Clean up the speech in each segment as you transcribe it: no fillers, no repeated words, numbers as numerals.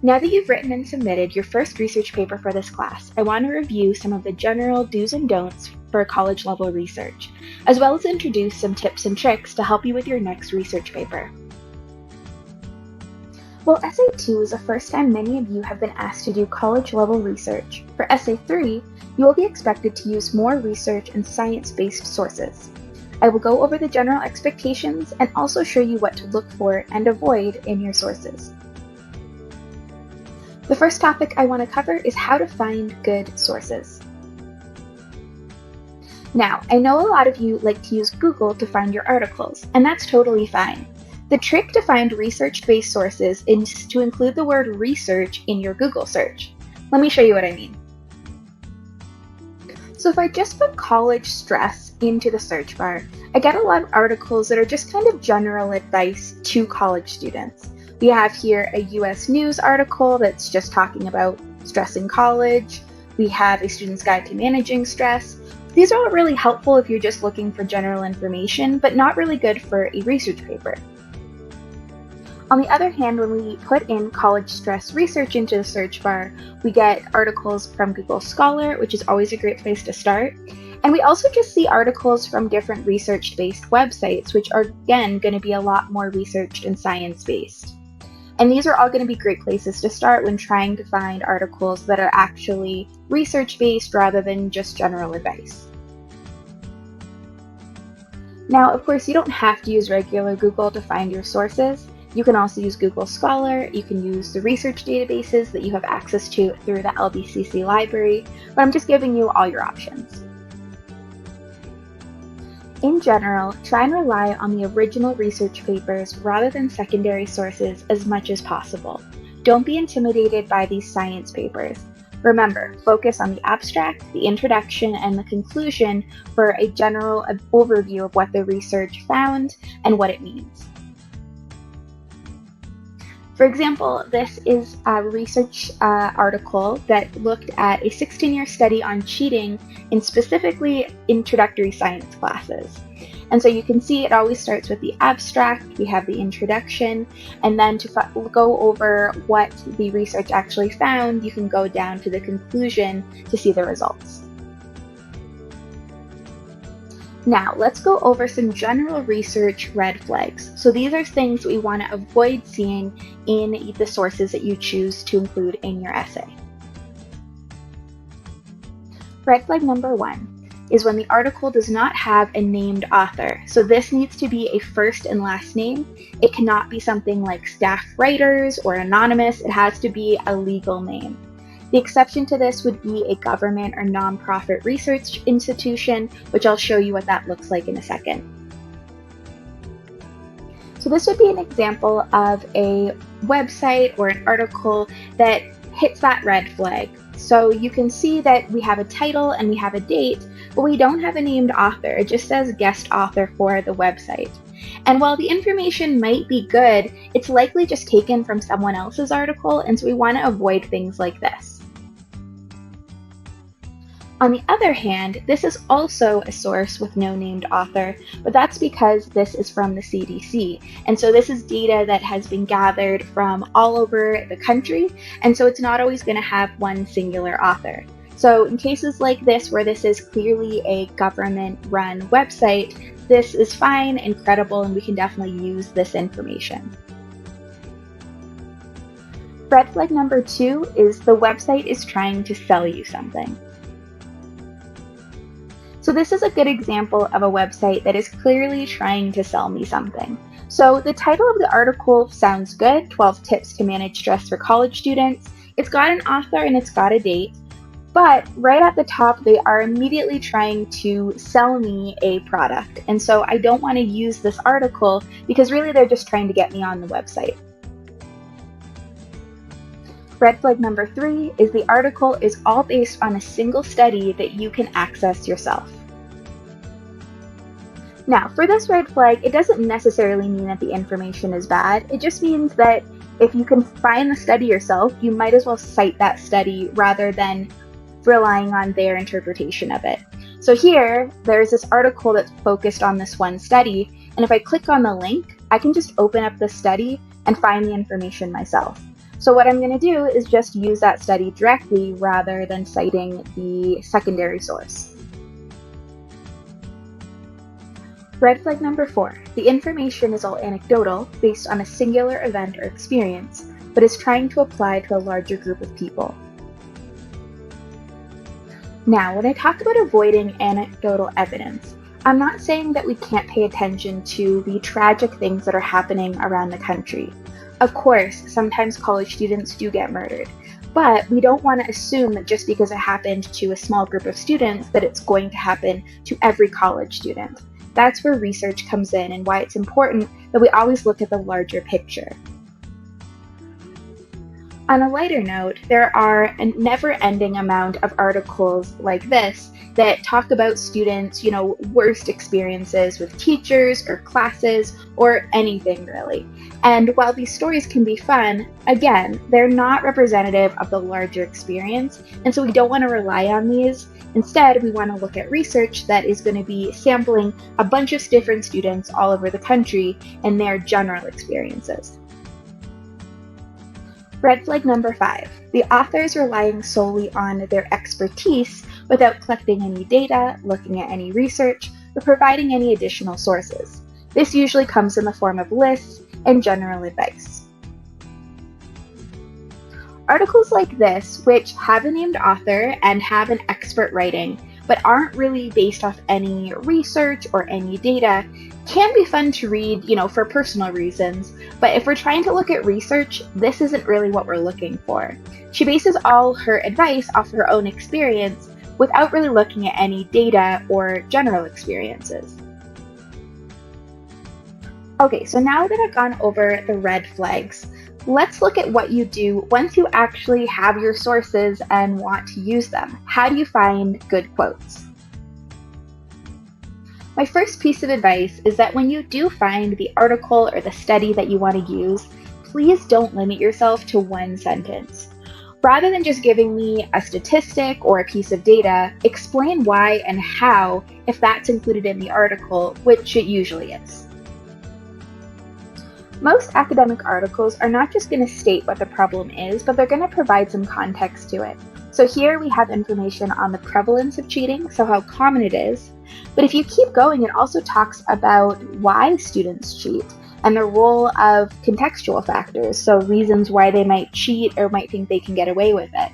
Now that you've written and submitted your first research paper for this class, I want to review some of the general do's and don'ts for college-level research, as well as introduce some tips and tricks to help you with your next research paper. Well, Essay 2 is the first time many of you have been asked to do college-level research. For Essay 3, you will be expected to use more research and science-based sources. I will go over the general expectations and also show you what to look for and avoid in your sources. The first topic I want to cover is how to find good sources. Now, I know a lot of you like to use Google to find your articles, and that's totally fine. The trick to find research-based sources is to include the word research in your Google search. Let me show you what I mean. So if I just put college stress into the search bar, I get a lot of articles that are just kind of general advice to college students. We have here a US News article that's just talking about stress in college. We have a student's guide to managing stress. These are all really helpful if you're just looking for general information, but not really good for a research paper. On the other hand, when we put in college stress research into the search bar, we get articles from Google Scholar, which is always a great place to start. And we also just see articles from different research-based websites, which are again going to be a lot more researched and science-based. And these are all going to be great places to start when trying to find articles that are actually research-based rather than just general advice. Now, of course, you don't have to use regular Google to find your sources. You can also use Google Scholar. You can use the research databases that you have access to through the LBCC library, but I'm just giving you all your options. In general, try and rely on the original research papers rather than secondary sources as much as possible. Don't be intimidated by these science papers. Remember, focus on the abstract, the introduction, and the conclusion for a general overview of what the research found and what it means. For example, this is a research article that looked at a 16-year study on cheating in specifically introductory science classes. And so you can see it always starts with the abstract, we have the introduction, and then to go over what the research actually found, you can go down to the conclusion to see the results. Now, let's go over some general research red flags. So these are things we want to avoid seeing in the sources that you choose to include in your essay. Red flag number 1 is when the article does not have a named author. So this needs to be a first and last name. It cannot be something like staff writers or anonymous. It has to be a legal name. The exception to this would be a government or nonprofit research institution, which I'll show you what that looks like in a second. So this would be an example of a website or an article that hits that red flag. So you can see that we have a title and we have a date, but we don't have a named author. It just says guest author for the website. And while the information might be good, it's likely just taken from someone else's article, and so we want to avoid things like this. On the other hand, this is also a source with no named author, but that's because this is from the CDC. And so this is data that has been gathered from all over the country, and so it's not always going to have one singular author. So in cases like this, where this is clearly a government-run website, this is fine and credible, and we can definitely use this information. Red flag number 2 is the website is trying to sell you something. So this is a good example of a website that is clearly trying to sell me something. So the title of the article sounds good, 12 Tips to Manage Stress for College Students. It's got an author and it's got a date, but right at the top, they are immediately trying to sell me a product. And so I don't want to use this article because really they're just trying to get me on the website. Red flag number 3 is the article is all based on a single study that you can access yourself. Now, for this red flag, it doesn't necessarily mean that the information is bad. It just means that if you can find the study yourself, you might as well cite that study rather than relying on their interpretation of it. So here, there's this article that's focused on this one study, and if I click on the link, I can just open up the study and find the information myself. So what I'm going to do is just use that study directly rather than citing the secondary source. Red flag number 4. The information is all anecdotal, based on a singular event or experience, but is trying to apply to a larger group of people. Now, when I talk about avoiding anecdotal evidence, I'm not saying that we can't pay attention to the tragic things that are happening around the country. Of course, sometimes college students do get murdered, but we don't want to assume that just because it happened to a small group of students that it's going to happen to every college student. That's where research comes in and why it's important that we always look at the larger picture. On a lighter note, there are a never-ending amount of articles like this that talk about students, worst experiences with teachers or classes or anything really. And while these stories can be fun, again, they're not representative of the larger experience, and so we don't want to rely on these. Instead, we want to look at research that is going to be sampling a bunch of different students all over the country and their general experiences. Red flag number 5. The author is relying solely on their expertise without collecting any data, looking at any research, or providing any additional sources. This usually comes in the form of lists and general advice. Articles like this, which have a named author and have an expert writing, but aren't really based off any research or any data, can be fun to read, for personal reasons, but if we're trying to look at research, this isn't really what we're looking for. She bases all her advice off her own experience without really looking at any data or general experiences. Okay, so now that I've gone over the red flags, let's look at what you do once you actually have your sources and want to use them. How do you find good quotes? My first piece of advice is that when you do find the article or the study that you want to use, please don't limit yourself to one sentence. Rather than just giving me a statistic or a piece of data, explain why and how if that's included in the article, which it usually is. Most academic articles are not just going to state what the problem is, but they're going to provide some context to it. So here we have information on the prevalence of cheating, so how common it is. But if you keep going, it also talks about why students cheat and the role of contextual factors, so reasons why they might cheat or might think they can get away with it.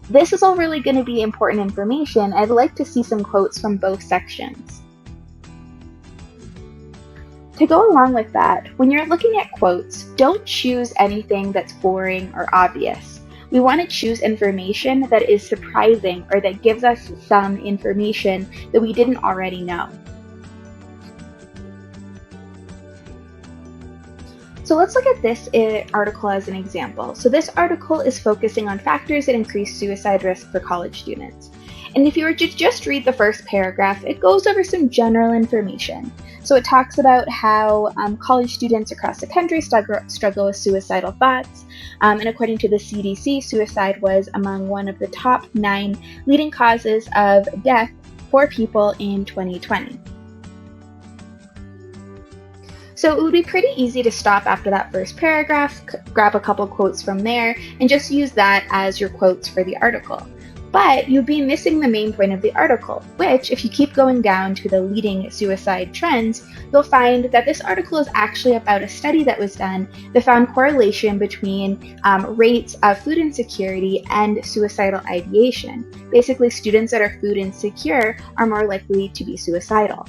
This is all really going to be important information. I'd like to see some quotes from both sections. To go along with that, when you're looking at quotes, don't choose anything that's boring or obvious. We want to choose information that is surprising or that gives us some information that we didn't already know. So let's look at this article as an example. So this article is focusing on factors that increase suicide risk for college students. And if you were to just read the first paragraph, it goes over some general information. So it talks about how college students across the country struggle with suicidal thoughts. And according to the CDC, suicide was among one of the top 9 leading causes of death for people in 2020. So it would be pretty easy to stop after that first paragraph, grab a couple quotes from there, and just use that as your quotes for the article. But you'd be missing the main point of the article, which, if you keep going down to the leading suicide trends, you'll find that this article is actually about a study that was done that found correlation between rates of food insecurity and suicidal ideation. Basically, students that are food insecure are more likely to be suicidal.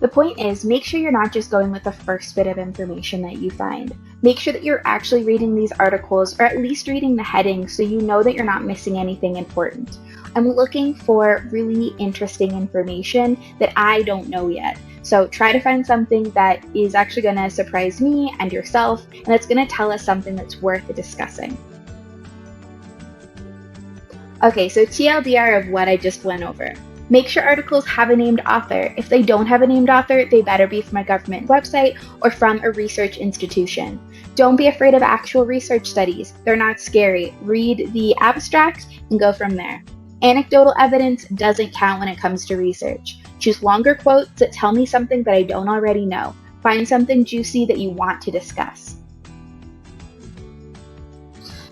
The point is, make sure you're not just going with the first bit of information that you find. Make sure that you're actually reading these articles, or at least reading the headings, so you know that you're not missing anything important. I'm looking for really interesting information that I don't know yet. So try to find something that is actually going to surprise me and yourself, and that's going to tell us something that's worth discussing. Okay, so TLDR of what I just went over. Make sure articles have a named author. If they don't have a named author, they better be from a government website or from a research institution. Don't be afraid of actual research studies. They're not scary. Read the abstract and go from there. Anecdotal evidence doesn't count when it comes to research. Choose longer quotes that tell me something that I don't already know. Find something juicy that you want to discuss.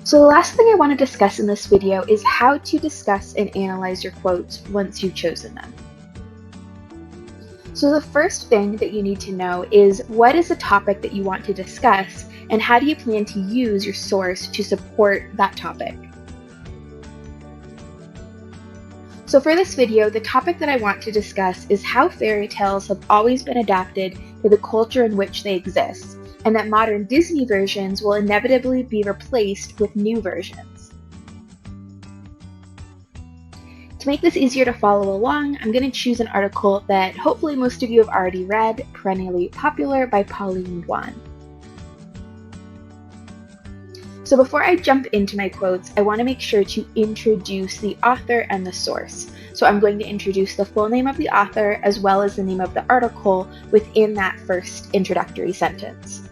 So the last thing I want to discuss in this video is how to discuss and analyze your quotes once you've chosen them. So the first thing that you need to know is what is the topic that you want to discuss and how do you plan to use your source to support that topic. So for this video, the topic that I want to discuss is how fairy tales have always been adapted to the culture in which they exist, and that modern Disney versions will inevitably be replaced with new versions. To make this easier to follow along, I'm going to choose an article that hopefully most of you have already read, Perennially Popular by Pauline Duan. So before I jump into my quotes, I want to make sure to introduce the author and the source. So I'm going to introduce the full name of the author as well as the name of the article within that first introductory sentence.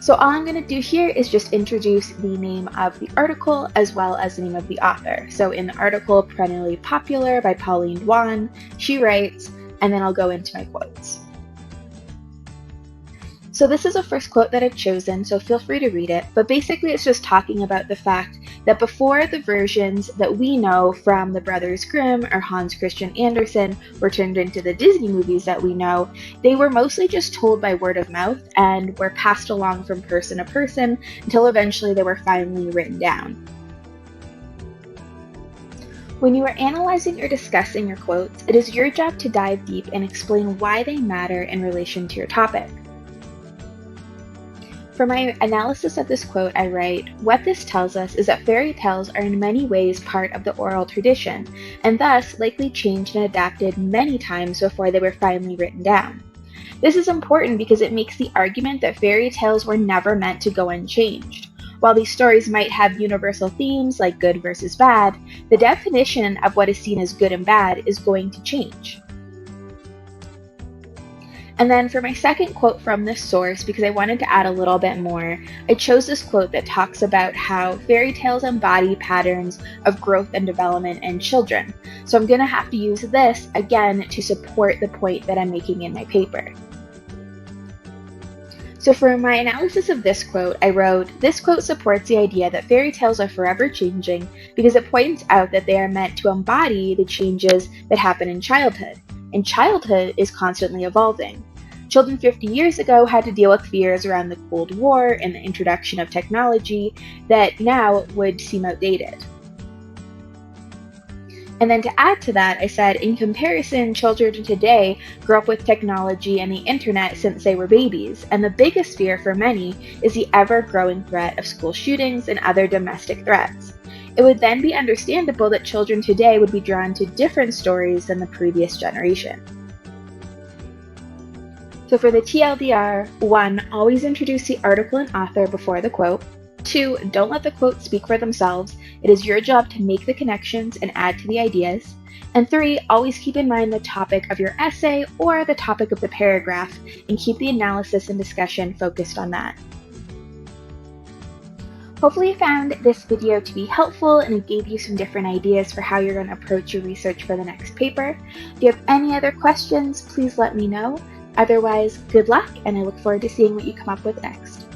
So all I'm going to do here is just introduce the name of the article as well as the name of the author. So in the article, Perennially Popular by Pauline Duan, she writes, and then I'll go into my quotes. So this is a first quote that I've chosen, so feel free to read it, but basically it's just talking about the fact that before the versions that we know from the Brothers Grimm or Hans Christian Andersen were turned into the Disney movies that we know, they were mostly just told by word of mouth and were passed along from person to person until eventually they were finally written down. When you are analyzing or discussing your quotes, it is your job to dive deep and explain why they matter in relation to your topic. For my analysis of this quote, I write, "What this tells us is that fairy tales are in many ways part of the oral tradition, and thus likely changed and adapted many times before they were finally written down. This is important because it makes the argument that fairy tales were never meant to go unchanged. While these stories might have universal themes like good versus bad, the definition of what is seen as good and bad is going to change." And then for my second quote from this source, because I wanted to add a little bit more, I chose this quote that talks about how fairy tales embody patterns of growth and development in children. So I'm going to have to use this again to support the point that I'm making in my paper. So for my analysis of this quote, I wrote, "This quote supports the idea that fairy tales are forever changing because it points out that they are meant to embody the changes that happen in childhood. And childhood is constantly evolving. Children 50 years ago had to deal with fears around the Cold War and the introduction of technology that now would seem outdated." And then to add to that, I said, in comparison, children today grow up with technology and the internet since they were babies, and the biggest fear for many is the ever-growing threat of school shootings and other domestic threats. It would then be understandable that children today would be drawn to different stories than the previous generation. So for the TLDR, 1. Always introduce the article and author before the quote. 2. Don't let the quotes speak for themselves. It is your job to make the connections and add to the ideas. And 3. Always keep in mind the topic of your essay or the topic of the paragraph and keep the analysis and discussion focused on that. Hopefully you found this video to be helpful and it gave you some different ideas for how you're going to approach your research for the next paper. If you have any other questions, please let me know. Otherwise, good luck, and I look forward to seeing what you come up with next.